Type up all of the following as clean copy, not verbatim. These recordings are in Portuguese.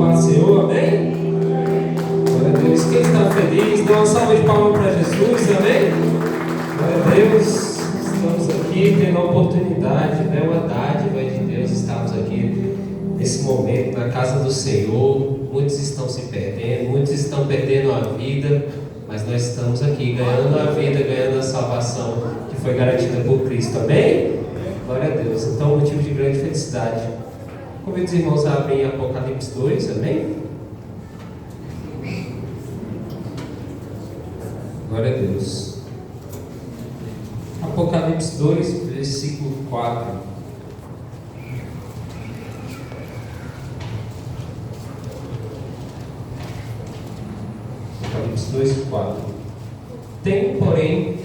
louvar o Senhor, amém? Glória a Deus. Quem está feliz, dá uma salva de palmas para Jesus, amém? Glória a Deus. Estamos aqui tendo a oportunidade, né? Uma dádiva de Deus. Estamos aqui nesse momento na casa do Senhor. Muitos estão se perdendo, muitos estão perdendo a vida, mas nós estamos aqui ganhando a vida, ganhando a salvação que foi garantida por Cristo, amém? Glória a Deus. Então, motivo de grande felicidade. Convido os irmãos a abrirem Apocalipse 2, amém? Glória a Deus. Apocalipse 2, versículo 4. Apocalipse 2, 4. Tenho, porém,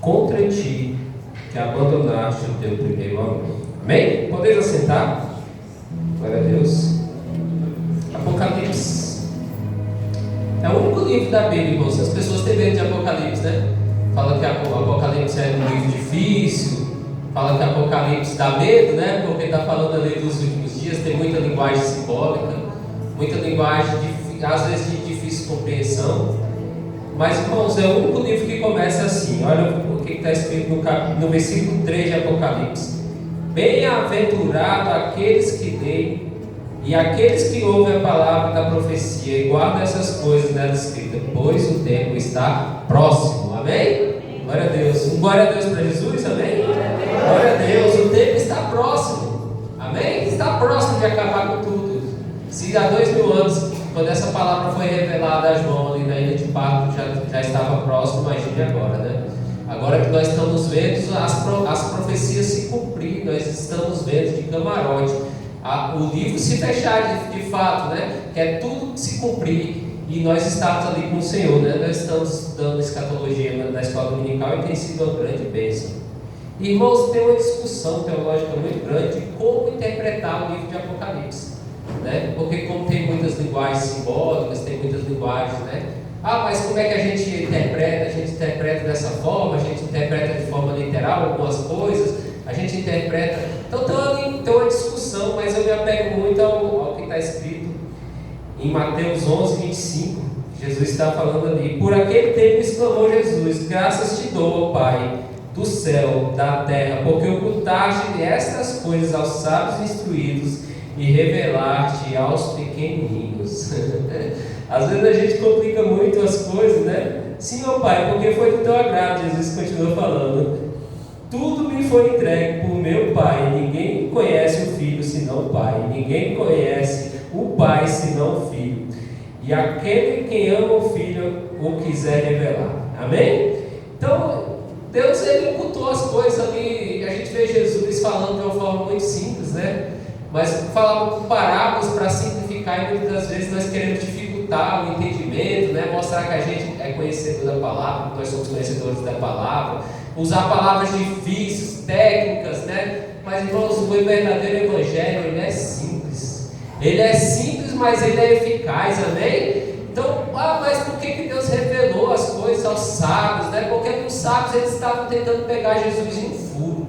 contra ti que abandonaste o teu primeiro amor. Amém? Podeis assentar? Glória a Deus. Apocalipse é o único livro da Bíblia, irmãos. As pessoas têm medo de Apocalipse, né? Fala que Apocalipse é um livro difícil, fala que Apocalipse dá medo, né? Porque está falando ali dos últimos dias, tem muita linguagem simbólica, muita linguagem, às vezes, de difícil compreensão. Mas, irmãos, é o único livro que começa assim. Olha o que está escrito no versículo 3 de Apocalipse. Bem-aventurado aqueles que leem e aqueles que ouvem a palavra da profecia e guardam essas coisas nela escritas, pois o tempo está próximo. Amém? Glória a Deus. Glória a Deus para Jesus, amém? Glória a Deus. O tempo está próximo. Amém? Está próximo de acabar com tudo. Se há 2000 anos, quando essa palavra foi revelada a João ali na ilha de Patmos, já estava próximo, imagine agora, né? Agora que nós estamos vendo as profecias se cumprir, nós estamos vendo de camarote o livro se fechar de fato, né? Que é tudo se cumprir e nós estamos ali com o Senhor, né? Nós estamos dando escatologia na escola dominical e tem sido uma grande bênção. Irmãos, tem uma discussão teológica muito grande de como interpretar o livro de Apocalipse, né? Porque como tem muitas linguagens simbólicas, tem muitas linguagens, né? Mas como é que a gente interpreta? A gente interpreta dessa forma, a gente interpreta de forma literal algumas coisas, a gente interpreta... Então tem uma discussão, mas eu me apego muito ao que está escrito em Mateus 11, 25. Jesus está falando ali: por aquele tempo exclamou Jesus, graças te dou, ó Pai, do céu, da terra, porque ocultaste estas coisas aos sábios instruídos e revelaste aos pequenininhos. Às vezes a gente complica muito as coisas, né? Sim, ó Pai, porque foi do teu agrado. Jesus continua falando: tudo me foi entregue por meu Pai. Ninguém conhece o Filho senão o Pai. Ninguém conhece o Pai senão o Filho. E aquele quem ama o Filho o quiser revelar. Amém? Então, Deus, Ele ocultou as coisas ali. A gente vê Jesus falando de uma forma muito simples, né? Mas falava com parábolas para simplificar, e muitas das vezes nós queremos dificultar o entendimento, né? Mostrar que a gente é conhecedor da palavra, que nós somos conhecedores da palavra, usar palavras difíceis, técnicas, né? Mas, irmãos, o verdadeiro evangelho, ele é simples. Ele é simples, mas ele é eficaz, amém? Então, mas por que Deus revelou as coisas aos sábios, né? Porque os sábios, eles estavam tentando pegar Jesus em um furo.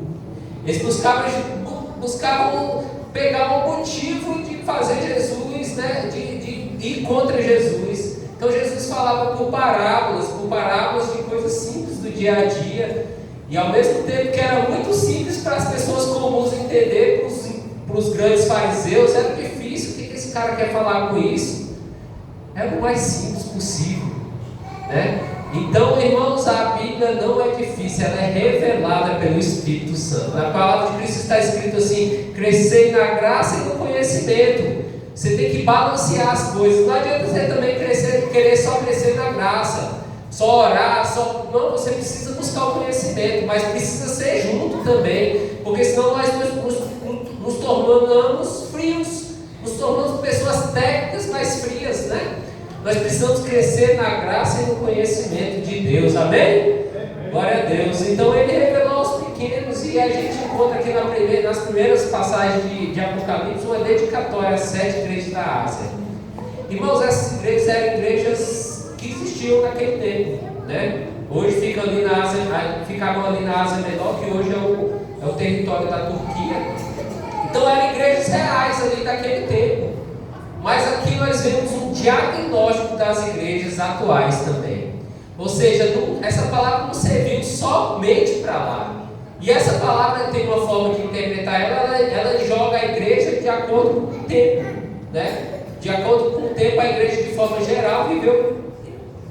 Eles buscavam pegar um motivo de fazer Jesus, né? De ir contra Jesus. Então Jesus falava por parábolas de coisas simples do dia a dia, e ao mesmo tempo que era muito simples para as pessoas comuns entender, para os grandes fariseus era difícil. O que esse cara quer falar com isso? Era o mais simples possível, né? Então, irmãos, a Bíblia não é difícil, ela é revelada pelo Espírito Santo. Na palavra de Cristo está escrito assim: crescei na graça e no conhecimento. Você tem que balancear as coisas. Não adianta você também querer só crescer na graça, só orar, não, você precisa buscar o conhecimento, mas precisa ser junto também, porque senão nós nos tornamos frios, nos tornamos pessoas técnicas, mas frias, né? Nós precisamos crescer na graça e no conhecimento de Deus, amém? Glória a Deus. Então Ele revelou aos pequenos, e a gente encontra aqui nas primeiras passagens de Apocalipse uma dedicatória às 7 igrejas da Ásia. Irmãos, essas igrejas eram igrejas que existiam naquele tempo, né? Hoje ficavam ali na Ásia Menor, que hoje é o território da Turquia. Então eram igrejas reais ali daquele tempo. Mas aqui nós vemos um diagnóstico das igrejas atuais também. Ou seja, essa palavra não serviu somente para lá. E essa palavra tem uma forma de interpretar ela joga a igreja de acordo com o tempo, né? De acordo com o tempo, a igreja de forma geral viveu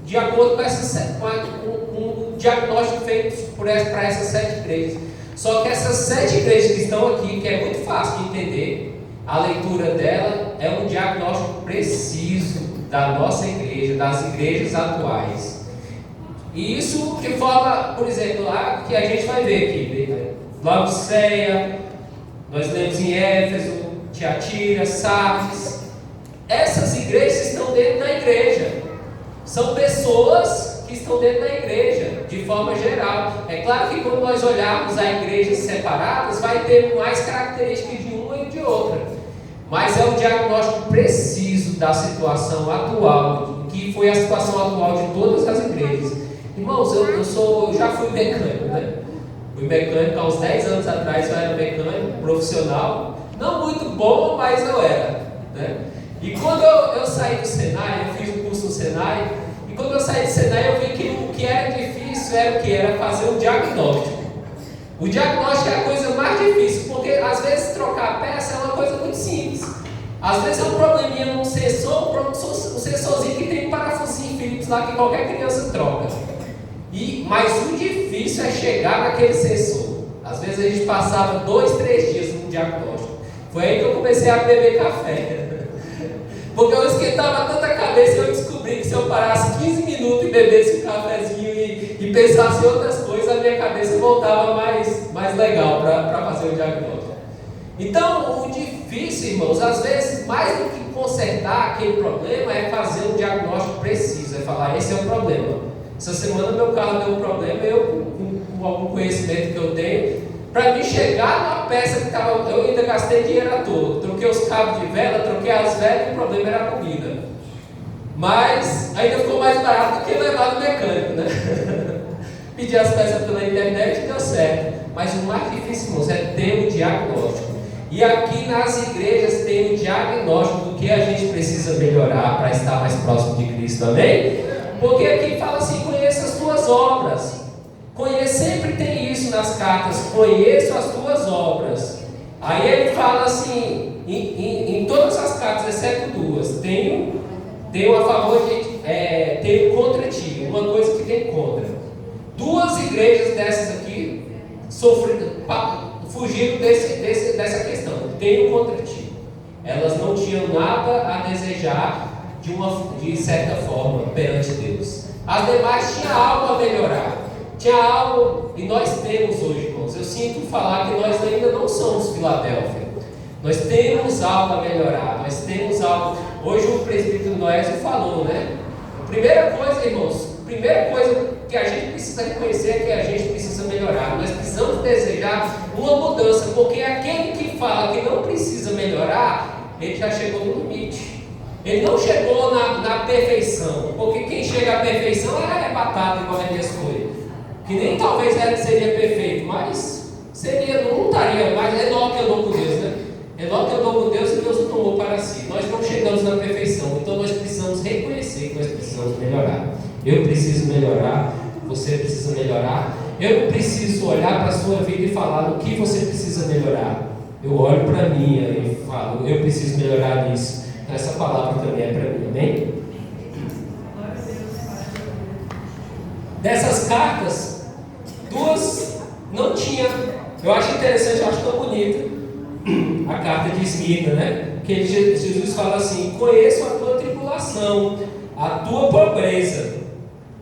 de acordo com o diagnóstico feito para essas 7 igrejas. Só que essas 7 igrejas que estão aqui, que é muito fácil de entender, a leitura dela é um diagnóstico preciso da nossa igreja, das igrejas atuais. E isso de forma, por exemplo, lá que a gente vai ver aqui, Laodiceia, nós lemos em Éfeso, Tiatira, Sardes. Essas igrejas estão dentro da igreja. São pessoas que estão dentro da igreja, de forma geral. É claro que quando nós olharmos a igrejas separadas, vai ter mais características de uma e de outra. Mas é um diagnóstico preciso da situação atual, que foi a situação atual de todas as igrejas. Irmãos, eu já fui mecânico, né? Fui mecânico há uns 10 anos atrás, eu era mecânico profissional. Não muito bom, mas eu era, né? E quando eu saí do Senai, eu fiz um curso no Senai, e quando eu saí do Senai eu vi que o que era difícil era o que? Era fazer um diagnóstico. O diagnóstico é a coisa mais difícil, porque às vezes trocar a peça é uma coisa muito simples. Às vezes é um probleminha num sensor, um sensorzinho que tem um parafusinho Phillips lá que qualquer criança troca. Mas o difícil é chegar naquele sensor. Às vezes a gente passava 2, 3 dias no diagnóstico. Foi aí que eu comecei a beber café. Porque eu esquentava tanta cabeça e eu descobri que se eu parasse 15 minutos e bebesse um cafezinho e pensasse em outras coisas, a minha cabeça voltava mais legal para fazer o diagnóstico. Então, o difícil, irmãos, às vezes, mais do que consertar aquele problema, é fazer um diagnóstico preciso, é falar, esse é o problema. Essa semana meu carro deu um problema, eu, com algum conhecimento que eu tenho, para mim chegar numa peça que estava, eu ainda gastei dinheiro à toa, troquei os cabos de vela, troquei as velas e o problema era a comida. Mas ainda ficou mais barato do que levar no mecânico, né? Pedi as peças pela internet e deu certo. Mas o mais difícil, irmãos, é ter o diagnóstico. E aqui nas igrejas tem o diagnóstico do que a gente precisa melhorar para estar mais próximo de Cristo, amém? Porque aqui fala assim, conheça as tuas obras. Sempre tem isso nas cartas, conheço as tuas obras. Aí ele fala assim, em todas as cartas, exceto 2, tenho a favor de, tenho contra ti, uma coisa que tem contra. 2 igrejas dessas aqui fugiram dessa questão, tenho contra ti. Elas não tinham nada a desejar de certa forma perante Deus. As demais tinham algo a melhorar. Tinha algo, e nós temos hoje, irmãos. Eu sinto falar que nós ainda não somos Filadélfia. Nós temos algo a melhorar. Nós temos algo. Hoje o presbítero Noésio falou, né? A primeira coisa, irmãos, que a gente precisa reconhecer é que a gente precisa melhorar. Nós precisamos desejar uma mudança, porque aquele que fala que não precisa melhorar, ele já chegou no limite. Ele não chegou na perfeição, porque quem chega à perfeição é arrebatado igual Elias foi. Que nem talvez ele seria perfeito, mas não estaria mais. Enoque andou com Deus, né? Enoque andou com Deus e Deus o tomou para si. Nós não chegamos na perfeição, então nós precisamos reconhecer que nós precisamos melhorar. Eu preciso melhorar, você precisa melhorar. Eu preciso olhar para a sua vida e falar o que você precisa melhorar. Eu olho para mim e falo, eu preciso melhorar nisso. Essa palavra também é para mim, amém? Dessas cartas, 2 não tinha. Eu acho interessante, eu acho tão bonita a carta de Esmirna, né? Que Jesus fala assim: conheço a tua tribulação, a tua pobreza.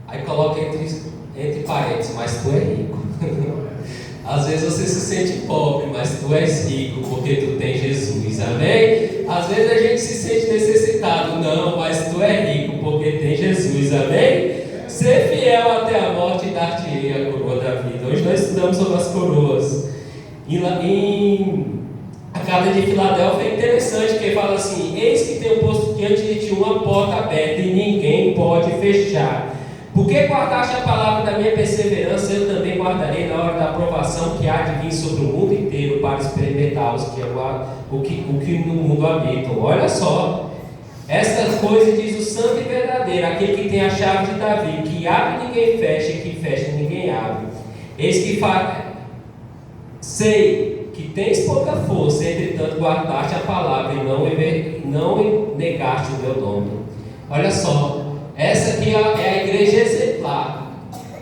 Aí coloca entre parênteses, mas tu é rico. Às vezes você se sente pobre, mas tu és rico porque tu tens Jesus, amém? Às vezes a gente se sente necessitado, não, mas tu é rico porque tens Jesus, amém? Ser fiel até a morte e dar-te-ei a coroa da vida. Hoje nós estudamos sobre as coroas. A carta de Filadélfia é interessante, porque fala assim: eis que tenho posto diante de ti uma porta aberta e ninguém pode fechar. Porque guardaste a palavra da minha perseverança, eu também guardarei na hora da aprovação que há de vir sobre o mundo inteiro para experimentar o que no mundo habitam. Olha só, essa coisa diz o santo e verdadeiro, aquele que tem a chave de Davi, que abre ninguém fecha, e que fecha ninguém abre. Eis que sei que tens pouca força, entretanto guardaste a palavra e não negaste o meu nome. Olha só, essa aqui é a igreja exemplar.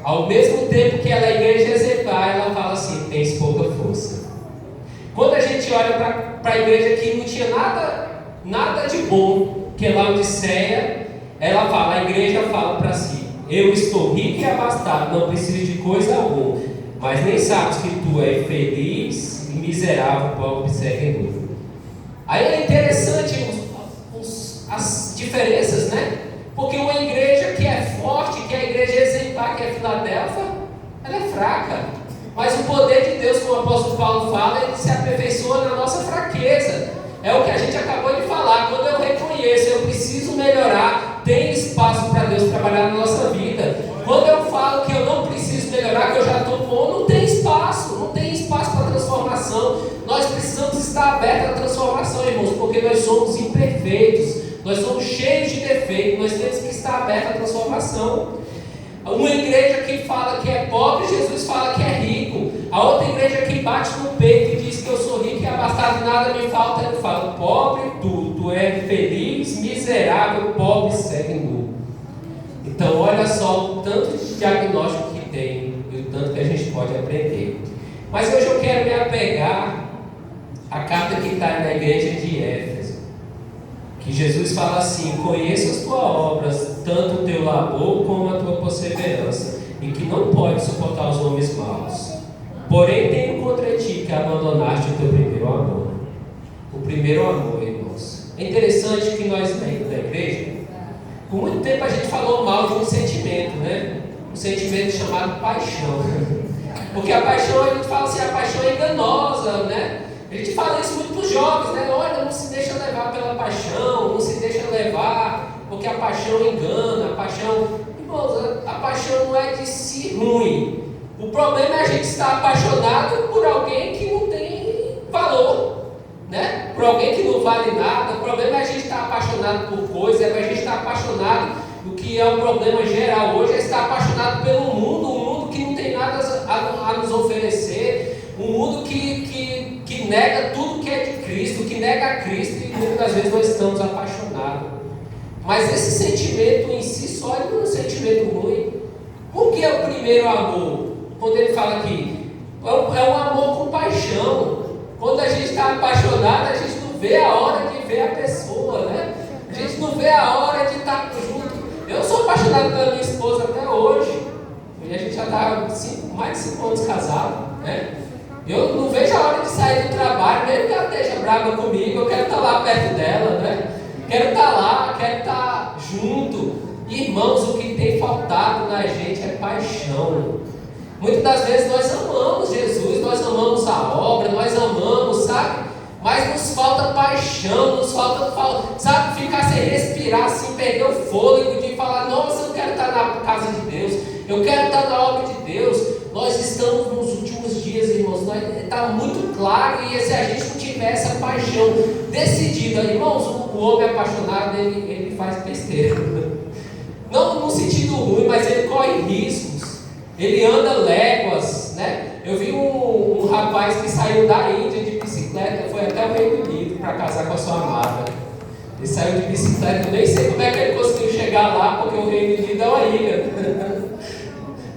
Ao mesmo tempo que ela é a igreja exemplar, ela fala assim: tens pouca força. Quando a gente olha para a igreja que não tinha nada de bom, que é Laodiceia, ela fala, a igreja fala para si: eu estou rico e abastado, não preciso de coisa alguma, mas nem sabes que tu és feliz e miserável, pobre, cego e nu. Aí é interessante as diferenças, né? Porque uma igreja que é forte, que é a igreja exemplar, que é Filadélfia, ela é fraca. Mas o poder de Deus, como o apóstolo Paulo fala, ele se aperfeiçoa na nossa fraqueza. É o que a gente acabou de falar. Quando eu reconheço, eu preciso melhorar, tem espaço para Deus trabalhar na nossa vida. Quando eu falo que eu não preciso melhorar, que eu já estou bom, não tem espaço para transformação. Nós precisamos estar abertos à transformação, irmãos, porque nós somos imperfeitos. Nós somos cheios de defeitos, nós temos que estar abertos à transformação. Uma igreja que fala que é pobre, Jesus fala que é rico. A outra igreja que bate no peito e diz que eu sou rico e abastado, nada me falta, ele fala: pobre tu é feliz, miserável, pobre, cego e nu. Então olha só o tanto de diagnóstico que tem e o tanto que a gente pode aprender. Mas hoje eu quero me apegar à carta que está na igreja de Éfeso, que Jesus fala assim: conheço as tuas obras, tanto o teu labor como a tua perseverança, e que não pode suportar os homens maus. Porém tenho contra ti que abandonaste o teu primeiro amor. O primeiro amor, irmãos. É interessante que nós da igreja, por muito tempo a gente falou mal de um sentimento, né? Um sentimento chamado paixão. Porque a paixão, a gente fala assim, a paixão é enganosa, né? A gente fala isso muito para os jovens, né? Olha, não se deixa levar pela paixão, não se deixa levar, porque a paixão engana, a paixão... Irmãos, a paixão não é de si ruim. O problema é a gente estar apaixonado por alguém que não tem valor, né? Por alguém que não vale nada. O problema é a gente estar apaixonado por coisas, é a gente estar apaixonado, o que é um problema geral hoje, é estar apaixonado pelo mundo, um mundo que não tem nada a nos oferecer, um mundo que nega tudo que é de Cristo, que nega a Cristo, e muitas vezes nós estamos apaixonados. Mas esse sentimento em si só não é um sentimento ruim. Por que é o primeiro amor? Quando ele fala aqui, é um amor com paixão. Quando a gente está apaixonado, a gente não vê a hora de ver a pessoa, né? A gente não vê a hora de estar junto. Eu sou apaixonado pela minha esposa até hoje, e a gente já está mais de 5 anos casado, né? Eu não vejo a hora de sair do trabalho, mesmo que ela esteja brava comigo, eu quero estar lá perto dela, né? Quero estar lá, quero estar junto. Irmãos, o que tem faltado na gente é paixão. Muitas das vezes nós amamos Jesus, nós amamos a obra, nós amamos, sabe? Mas nos falta paixão, nos falta, sabe, ficar sem respirar, assim, perder o fôlego de falar: nossa, eu quero estar na casa de Deus, eu quero estar na obra de Deus. Nós estamos nos últimos dias, irmãos, está muito claro, e se a gente não tiver essa paixão decidida, irmãos, o homem apaixonado, ele faz besteira. Não no sentido ruim, mas ele corre riscos, ele anda léguas, né? Eu vi um rapaz que saiu da Índia de bicicleta, foi até o Reino Unido para casar com a sua amada. Ele saiu de bicicleta, eu nem sei como é que ele conseguiu chegar lá, porque o Reino Unido é uma ilha.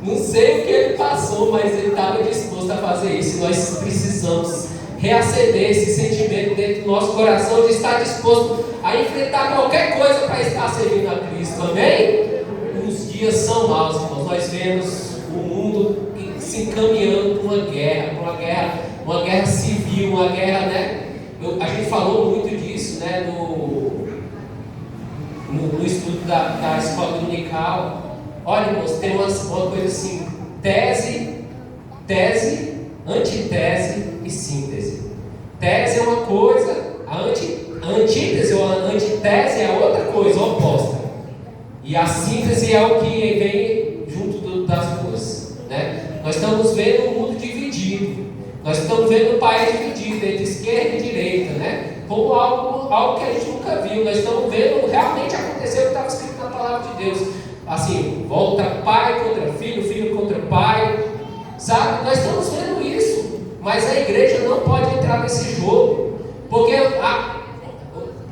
Não sei o que ele passou, mas ele estava disposto a fazer isso. Nós precisamos reacender esse sentimento dentro do nosso coração, de estar disposto a enfrentar qualquer coisa para estar servindo a Cristo. Amém? Os dias são maus, irmãos. Nós vemos o mundo se encaminhando para uma guerra civil, uma guerra, né? A gente falou muito disso, né? No estudo da escola dominical. Olha, irmãos, tem uma coisa assim: tese, antitese e síntese. Tese é uma coisa, a antítese ou a antitese é outra coisa, oposta. E a síntese é o que vem junto das duas, né? Nós estamos vendo o mundo dividido. Nós estamos vendo o país dividido entre esquerda e direita, né? Como algo que a gente nunca viu. Nós estamos vendo realmente acontecer assim, volta pai contra filho, filho contra pai, sabe? Nós estamos vendo isso, mas a igreja não pode entrar nesse jogo, porque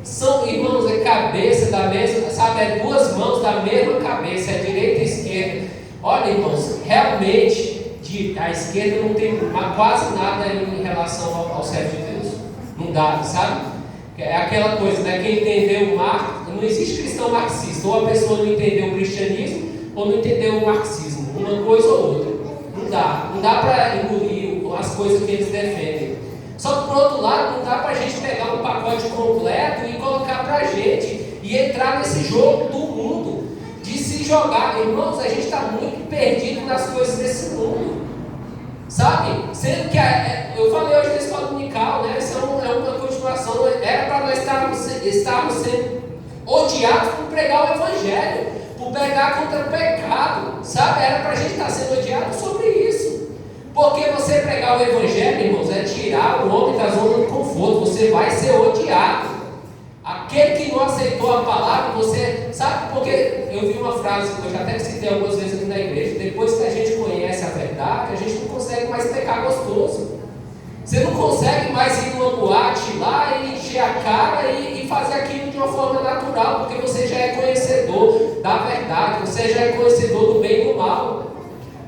são, irmãos, é cabeça da mesma, sabe? É duas mãos da mesma cabeça, é direita e esquerda. Olha, irmãos, realmente a esquerda não tem quase nada em relação ao servo de Deus. Não dá, sabe? É aquela coisa, né? Quem entendeu o Marx, não existe cristão marxista. Ou a pessoa não entendeu o cristianismo, ou não entendeu o marxismo. Uma coisa ou outra. Não dá para engolir as coisas que eles defendem. Só que por outro lado, não dá para a gente pegar um pacote completo e colocar para a gente e entrar nesse jogo do mundo, de se jogar. Irmãos, a gente está muito perdido nas coisas desse mundo, sabe? Sendo que eu falei hoje na escola dominical, né? Isso é uma continuação. Era para nós estarmos sendo odiados por pregar o evangelho, por pregar contra o pecado, sabe? Era para a gente estar sendo odiado sobre isso. Porque você pregar o evangelho, irmãos, é tirar o homem da zona de conforto. Você vai ser odiado. Aquele que não aceitou a palavra, você sabe, porque eu vi uma frase que eu já até citei algumas vezes aqui na igreja: depois que a gente conhece a verdade, a gente não consegue mais pecar gostoso. Você não consegue mais ir numa boate lá e encher a cara e fazer aquilo de uma forma natural, porque você já é conhecedor da verdade, você já é conhecedor do bem e do mal.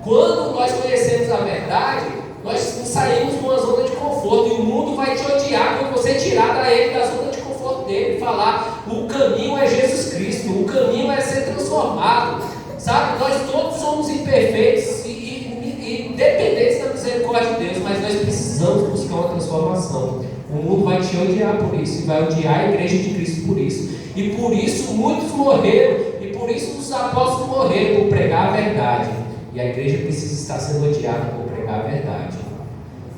Quando nós conhecemos a verdade, nós saímos de uma zona de conforto, e o mundo vai te odiar quando você tirar ele da zona de conforto dele, falar: o caminho é Jesus Cristo, o caminho é ser transformado, sabe? Nós todos somos imperfeitos e dependentes da misericórdia de Deus, mas nós precisamos buscar uma transformação. O mundo vai te odiar por isso, e vai odiar a igreja de Cristo por isso, e por isso muitos morreram, e por isso os apóstolos morreram por pregar a verdade. E a igreja precisa estar sendo odiada por pregar a verdade.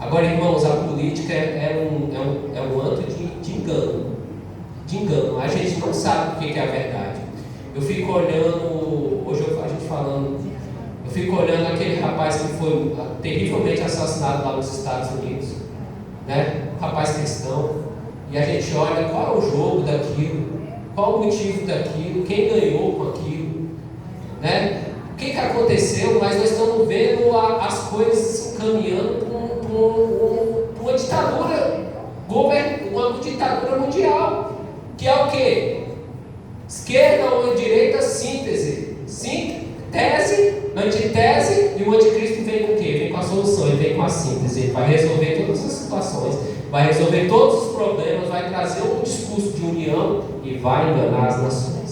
Agora, irmãos, a política é um antro de engano. De engano. A gente não sabe o que é a verdade. Eu fico olhando, hoje a gente falando, eu fico olhando aquele rapaz que foi terrivelmente assassinado lá nos Estados Unidos, né? Um rapaz cristão. E a gente olha qual é o jogo daquilo, qual o motivo daquilo, quem ganhou com aquilo, né? O que aconteceu? Mas nós estamos vendo as coisas caminhando para uma ditadura mundial, que é o quê? Esquerda ou direita, síntese, tese, antitese, e o anticristo vem com o quê? Vem com a solução, ele vem com a síntese, ele vai resolver todas as situações, vai resolver todos os problemas, vai trazer um discurso de união e vai enganar as nações.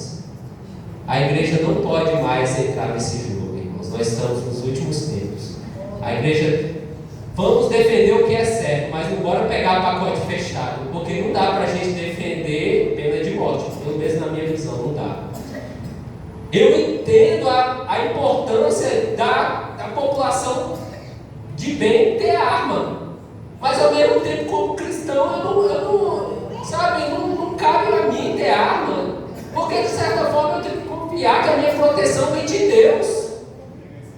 A igreja não pode mais entrar nesse jogo, irmãos. Nós estamos nos últimos tempos. A igreja, vamos defender o que é certo, mas não bora pegar pacote fechado, porque não dá para a gente defender pena de morte. Pelo menos na minha visão, não dá. Eu entendo a importância da população de bem ter arma, mas ao mesmo tempo, como cristão, não cabe a mim ter arma, porque de certa forma eu tenho que confiar que a minha proteção vem de Deus.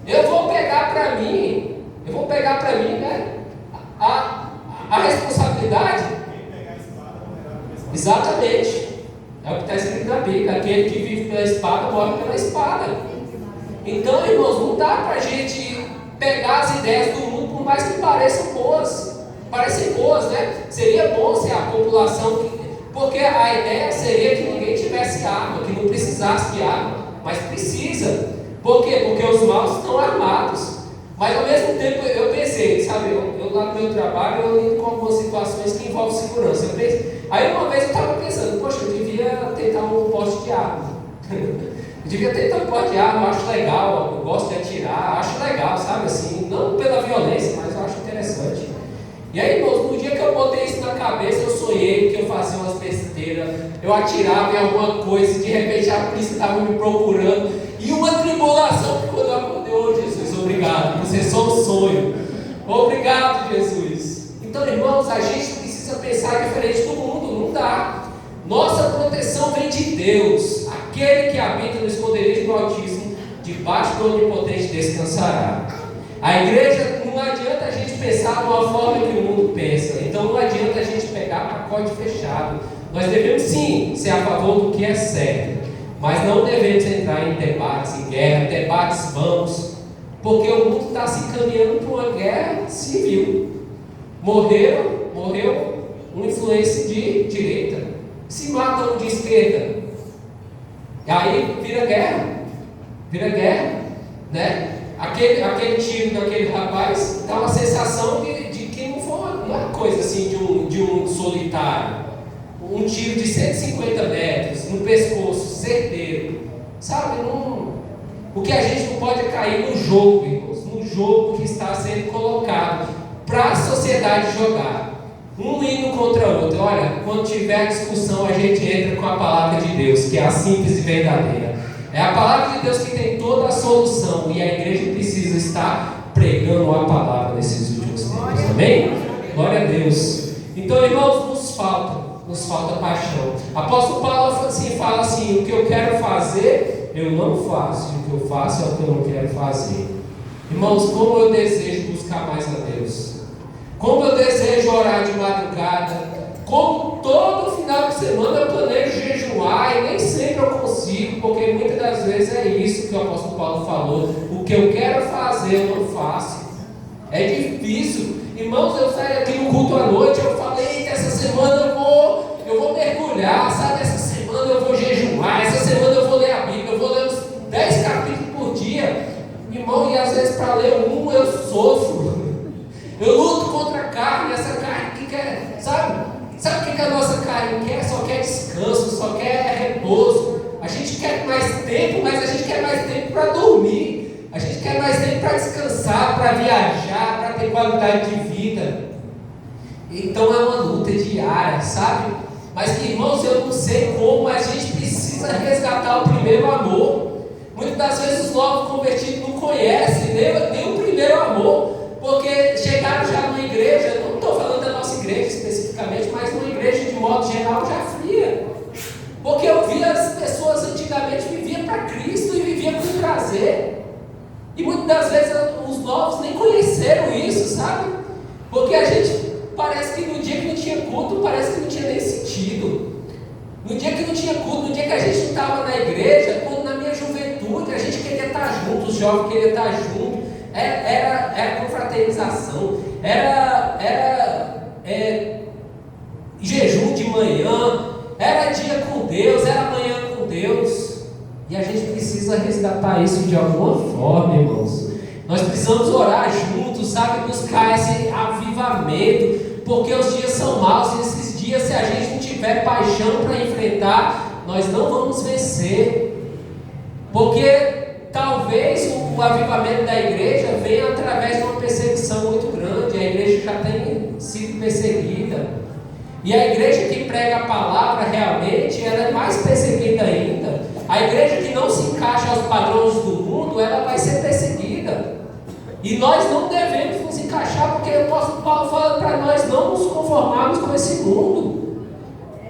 Eu vou pegar para mim, né, a responsabilidade. Exatamente. É o que está escrito na Bíblia: aquele que vive pela espada morre pela espada. Então, irmãos, não dá para a gente pegar as ideias do mundo, por mais que parecem boas, né? Seria bom se a população, porque a ideia seria que ninguém tivesse arma, que não precisasse de arma, mas precisa. Por quê? Porque os maus estão armados. Mas ao mesmo tempo eu pensei, sabe, eu lá no meu trabalho eu lido com algumas situações que envolvem segurança. Aí uma vez eu estava pensando: poxa, eu devia tentar um poste de arma. Eu devia tentar um poste de arma, eu acho legal, eu gosto de atirar, acho legal, sabe assim, não pela violência, mas eu acho interessante. E aí, irmãos, no dia que eu botei isso na cabeça, eu sonhei que eu fazia umas besteiras, eu atirava em alguma coisa, de repente a polícia estava me procurando, e uma tribulação que quando eu acordei: oh Jesus, obrigado, você é só um sonho, obrigado Jesus. Então, irmãos, a gente precisa pensar diferente do mundo, não dá. Nossa proteção vem de Deus. Aquele que habita no esconderijo do Altíssimo, debaixo do Onipotente descansará. A igreja, não adianta a gente pensar de uma forma que o mundo pensa. Então não adianta a gente pegar pacote fechado. Nós devemos sim ser a favor do que é certo, Mas não devemos entrar em debates, em guerra, debates vãos, porque o mundo está se caminhando para uma guerra civil. Morreu uma influência de direita, se matam de esquerda, e aí vira guerra, né? Aquele tiro daquele rapaz dá uma sensação de que não foi uma coisa assim de um solitário. Um tiro de 150 metros no pescoço, certeiro, sabe? O que a gente não pode é cair no jogo, irmãos, no jogo que está sendo colocado para a sociedade jogar, um indo contra o outro. Olha, quando tiver discussão, a gente entra com a palavra de Deus, que é a simples e verdadeira. É a palavra de Deus que tem toda a solução, e a igreja precisa estar pregando a palavra nesses últimos tempos. Amém? Glória a Deus. Então, irmãos, nos falta paixão. Apóstolo Paulo fala assim: o que eu quero fazer, eu não faço, e o que eu faço é o que eu não quero fazer. Irmãos, como eu desejo buscar mais a Deus, como eu desejo orar de madrugada, como todo final de semana eu planejo jejuar, e nem sempre eu consigo, porque muitas das vezes é isso que o apóstolo Paulo falou: o que eu quero fazer eu não faço. É difícil. Irmãos, eu saí aqui no culto à noite, eu falei que essa semana eu vou mergulhar, sabe? Essa semana eu vou jejuar, essa semana eu vou ler a Bíblia, eu vou ler uns 10 capítulos por dia. Irmão, e às vezes para ler um eu sofro. Eu luto contra a carne, essa carne que quer, sabe o que a nossa carne quer? Só quer descanso, só quer repouso. A gente quer mais tempo, mas a gente quer mais tempo para dormir. A gente quer mais tempo para descansar, para viajar, para ter qualidade de vida. Então é uma luta diária, sabe? Mas, irmãos, eu não sei como, mas a gente precisa resgatar o primeiro amor. Muitas das vezes os novos convertidos não conhecem nem o primeiro amor, porque chegaram já numa igreja, não estou falando da nossa igreja especificamente, mas numa igreja de modo geral já fria. Porque eu via as pessoas antigamente viviam para Cristo e viviam com prazer. E muitas das vezes os novos nem conheceram isso, sabe? Porque a gente parece que no dia que não tinha culto, parece que não tinha nem sentido. No dia que não tinha culto, no dia que a gente não estava na igreja, quando na minha juventude a gente queria estar junto, os jovens queriam estar junto, era confraternização, era jejum de manhã, era dia com Deus, era manhã com Deus. E a gente precisa resgatar isso de alguma forma, irmãos. Nós precisamos orar juntos, sabe? Buscar esse avivamento, porque os dias são maus, e esses dias, se a gente não tiver paixão para enfrentar, nós não vamos vencer. Porque talvez o avivamento da igreja venha através de uma perseguição muito grande. A igreja já tem sido perseguida. E a igreja que prega a palavra realmente, ela é mais perseguida ainda. A igreja que não se encaixa aos padrões do mundo, ela vai ser perseguida. E nós não devemos nos encaixar, porque o apóstolo Paulo fala para nós não nos conformarmos com esse mundo.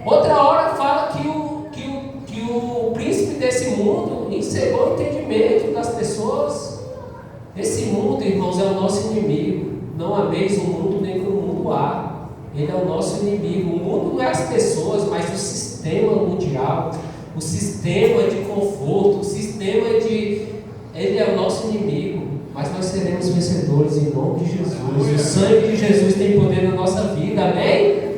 Outra hora fala que o príncipe desse mundo encerrou o entendimento das pessoas. Esse mundo, irmãos, é o nosso inimigo. Não ameis o mundo nem que o mundo há. Ele é o nosso inimigo. O mundo não é as pessoas, mas o sistema mundial, o sistema de conforto, o sistema de... Ele é o nosso inimigo, mas nós seremos vencedores em nome de Jesus. O sangue de Jesus tem poder na nossa vida, amém?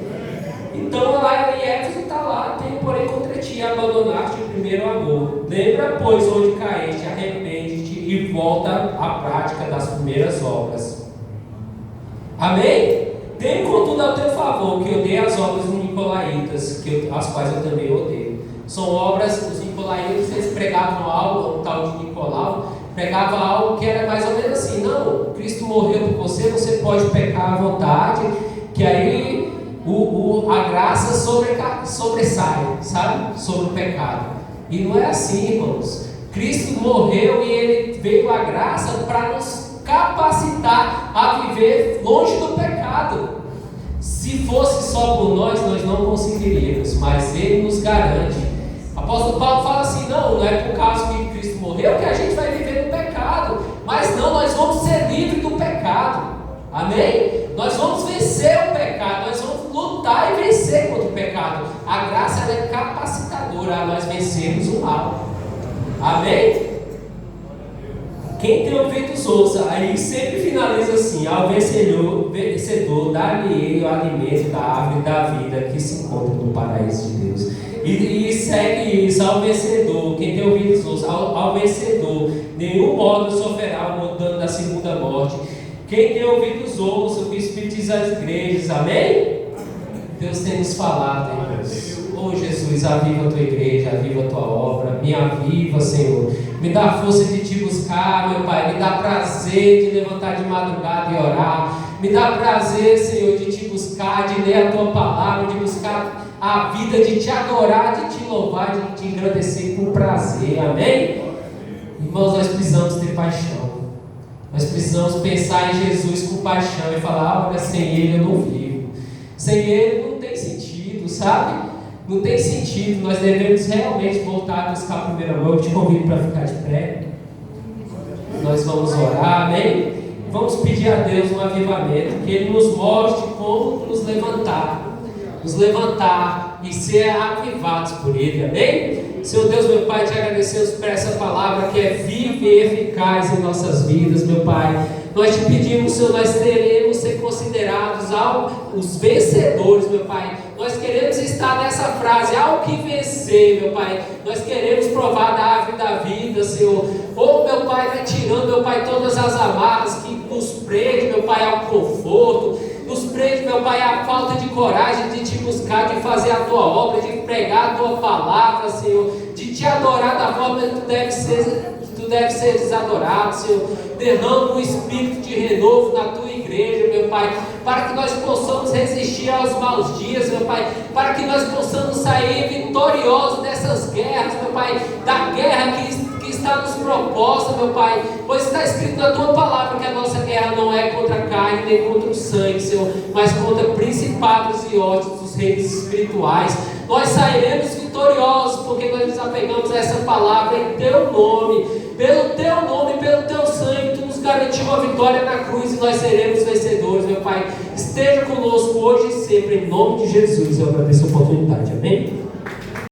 Então lá em Éfeso está lá: tenho porém contra ti abandonar-te o primeiro amor. Lembra, pois, onde caíste, arrepende-te e volta à prática das primeiras obras. Amém? Tenho contudo ao teu favor que odeio as obras dos nicolaítas, as quais eu também odeio. São obras, os nicolaítas, eles pregavam algo, um tal de Nicolau, pregava algo que era mais ou menos assim: não, Cristo morreu por você, você pode pecar à vontade, que aí a graça sobressai, sabe, sobre o pecado. E não é assim, irmãos. Cristo morreu e ele veio a graça para nos capacitar a viver longe do pecado. Se fosse só por nós não conseguiríamos, mas ele nos garante. O apóstolo Paulo fala assim: não é por causa que Cristo morreu que a gente vai viver no pecado, mas não, nós vamos ser livres do pecado. Amém? Nós vamos vencer o pecado, nós vamos lutar e vencer contra o pecado. pecado. A graça ela é capacitadora a nós vencermos o mal. Amém? Quem tem ouvidos ouça. Aí sempre finaliza assim: ao vencedor dar-lhe o alimento da árvore da vida que se encontra no paraíso de Deus. E segue isso: ao vencedor, quem tem ouvidos ouça, ao vencedor, nenhum modo sofrerá o dano da segunda morte. Quem tem ouvidos ouça o que o Espírito diz às igrejas. Amém? Deus tem nos falado, irmãos. Oh Jesus, aviva a tua igreja, aviva a tua obra, me aviva, Senhor. Me dá força de te buscar, meu Pai. Me dá prazer de levantar de madrugada e orar. Me dá prazer, Senhor, de te buscar, de ler a tua palavra, de buscar a vida, de te adorar, de te louvar, de te engrandecer com prazer. Amém? Irmãos, nós precisamos ter paixão. Nós precisamos pensar em Jesus com paixão e falar: olha, sem Ele eu não vivo. Sem Ele não tem sentido, sabe? Não tem sentido. Nós devemos realmente voltar a buscar a primeira mão. Eu te convido para ficar de pé. Nós vamos orar, amém? Vamos pedir a Deus um avivamento, que Ele nos mostre como nos levantar e ser avivados por Ele, amém? Senhor Deus, meu Pai, te agradecemos por essa palavra que é viva e eficaz em nossas vidas, meu Pai. Nós te pedimos, Senhor, nós teremos ser considerados os vencedores, meu Pai. Nós queremos estar nessa frase: ao que vencer, meu Pai. Nós queremos provar da árvore da vida, Senhor. Oh, meu Pai, vai tirando, meu Pai, todas as amarras que nos prende, meu Pai, ao conforto. Nos prende, meu Pai, à falta de coragem de te buscar, de fazer a tua obra, de pregar a tua palavra, Senhor, de te adorar da forma que tu deve ser adorado, Senhor. Derrama um espírito de renovo na tua igreja, meu Pai, para que nós possamos resistir aos maus dias, meu Pai, para que nós possamos sair vitoriosos dessas guerras, meu Pai, da guerra que está nos proposta, meu Pai, pois está escrito na tua palavra que a nossa guerra não é contra a carne nem contra o sangue, Senhor, mas contra principados e hostes dos reinos espirituais. Nós sairemos vitoriosos porque nós nos apegamos a essa palavra em teu nome, pelo teu sangue. Tu nos garantiu a vitória na cruz e nós seremos vencedores, meu Pai. Esteja conosco hoje e sempre, em nome de Jesus. Eu agradeço a oportunidade, amém?